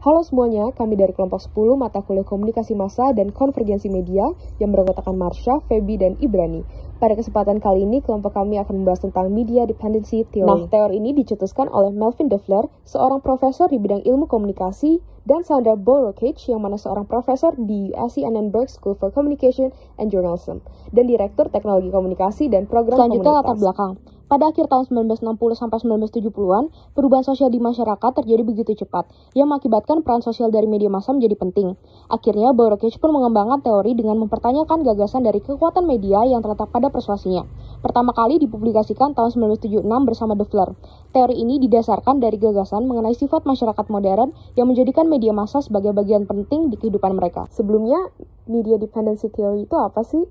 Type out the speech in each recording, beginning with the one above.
Halo semuanya, kami dari kelompok 10 mata kuliah komunikasi massa dan konvergensi media yang beranggotakan Marsha, Feby, dan Ibrani. Pada kesempatan kali ini, kelompok kami akan membahas tentang media dependency theory. Nah, teori ini dicetuskan oleh Melvin Defler, seorang profesor di bidang ilmu komunikasi, dan Sandra Bourokage, yang mana seorang profesor di UC Annenberg School for Communication and Journalism, dan direktur teknologi komunikasi dan program komunitas. Selanjutnya latar belakang. Pada akhir tahun 1960 sampai 1970-an, perubahan sosial di masyarakat terjadi begitu cepat, yang mengakibatkan peran sosial dari media massa menjadi penting. Akhirnya, Bourokage pun mengembangkan teori dengan mempertanyakan gagasan dari kekuatan media yang terletak pada persuasinya. Pertama kali dipublikasikan tahun 1976 bersama Defler. Teori ini didasarkan dari gagasan mengenai sifat masyarakat modern yang menjadikan media massa sebagai bagian penting di kehidupan mereka. Sebelumnya, media dependency theory itu apa sih?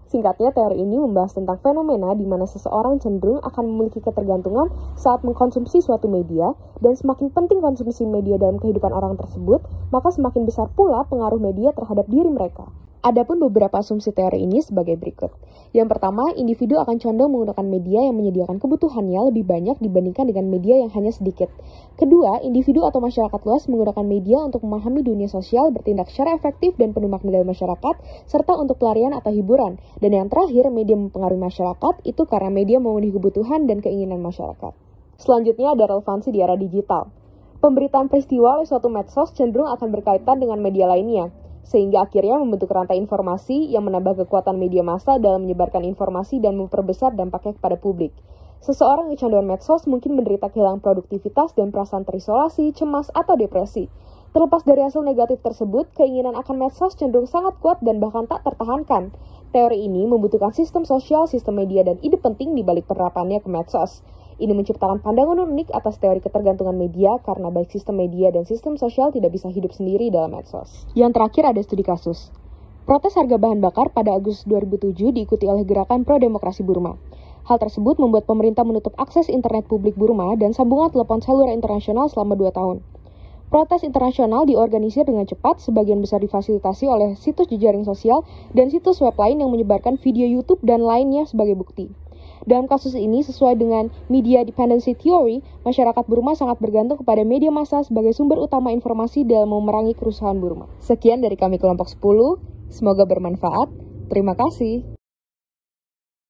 Singkatnya, teori ini membahas tentang fenomena di mana seseorang cenderung akan memiliki ketergantungan saat mengkonsumsi suatu media, dan semakin penting konsumsi media dalam kehidupan orang tersebut, maka semakin besar pula pengaruh media terhadap diri mereka. Adapun beberapa asumsi teori ini sebagai berikut. Yang pertama, individu akan condong menggunakan media yang menyediakan kebutuhannya lebih banyak dibandingkan dengan media yang hanya sedikit. Kedua, individu atau masyarakat luas menggunakan media untuk memahami dunia sosial, bertindak secara efektif dan penuh makna dalam masyarakat, serta untuk pelarian atau hiburan. Dan yang terakhir, media mempengaruhi masyarakat itu karena media memenuhi kebutuhan dan keinginan masyarakat. Selanjutnya ada relevansi di era digital. Pemberitaan peristiwa oleh suatu medsos cenderung akan berkaitan dengan media lainnya, sehingga akhirnya membentuk rantai informasi yang menambah kekuatan media massa dalam menyebarkan informasi dan memperbesar dampaknya kepada publik. Seseorang yang kecanduan medsos mungkin menderita kehilangan produktivitas dan perasaan terisolasi, cemas, atau depresi. Terlepas dari hasil negatif tersebut, keinginan akan medsos cenderung sangat kuat dan bahkan tak tertahankan. Teori ini membutuhkan sistem sosial, sistem media, dan ide penting di balik penerapannya ke medsos. Ini menciptakan pandangan unik atas teori ketergantungan media karena baik sistem media dan sistem sosial tidak bisa hidup sendiri dalam medsos. Yang terakhir ada studi kasus. Protes harga bahan bakar pada Agustus 2007 diikuti oleh gerakan pro-demokrasi Burma. Hal tersebut membuat pemerintah menutup akses internet publik Burma dan sambungan telepon seluler internasional selama 2 tahun. Protes internasional diorganisir dengan cepat, sebagian besar difasilitasi oleh situs jejaring sosial dan situs web lain yang menyebarkan video YouTube dan lainnya sebagai bukti. Dalam kasus ini, sesuai dengan media dependency theory, masyarakat Burma sangat bergantung kepada media massa sebagai sumber utama informasi dalam memerangi kerusuhan Burma. Sekian dari kami kelompok 10, semoga bermanfaat. Terima kasih.